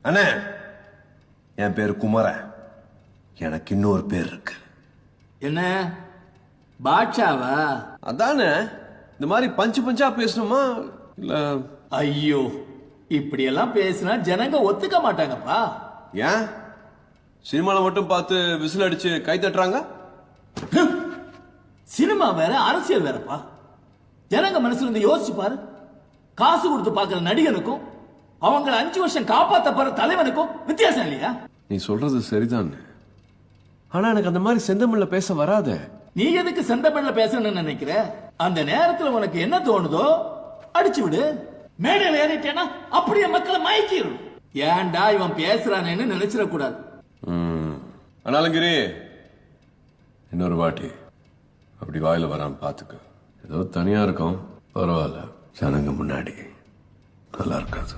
அண்ணே, என் பேரு குமரன். எனக்கு இன்னொரு பேர் இருக்கு. என்ன பாட்சாவா? அதானே, இந்த மாதிரி பஞ்சு பஞ்சா பேசணுமா இல்ல? ஐயோ, இப்படி எல்லாம் பேசினா ஜனங்க ஒத்துக்க மாட்டாங்கப்பா. ஏன் சினிமால மட்டும் பார்த்து விசில் அடிச்சு கை தட்டுறாங்க? சினிமா வேற, அரசியல் வேறப்பா. ஜனங்க மனசுல இருந்து யோசிச்சு பாரு. காசு கொடுத்து பாக்குற நடிகனுக்கும் அவங்கள 5 வருஷம் காப்பாத்த போற தலைவனுக்கும் வித்தியாசம் இல்லையா? நீ சொல்றது சரிதான், ஆனா எனக்கு அந்த மாதிரி செந்தமிழ்ல பேச வராதே. நீ எதுக்கு செந்தமிழ்ல பேசணும்னு நினைக்கிற? அந்த நேரத்துல உனக்கு என்ன தோணுதோ அடிச்சு விடு. மேடையில் ஏறிட்டேன்னா அப்படியே மக்களை மயக்கிடும். ஏன்டா இவன் பேசுறானேன்னு நினைச்சிடக்கூடாது. அண்ணாலங்கிரி, இன்னொரு வாட்டி அப்படி வாயில வராம பாத்துக்க. ஏதோ தனியா இருக்கும், பரவாயில்ல. ஜனங்க முன்னாடி நல்லா இருக்காது.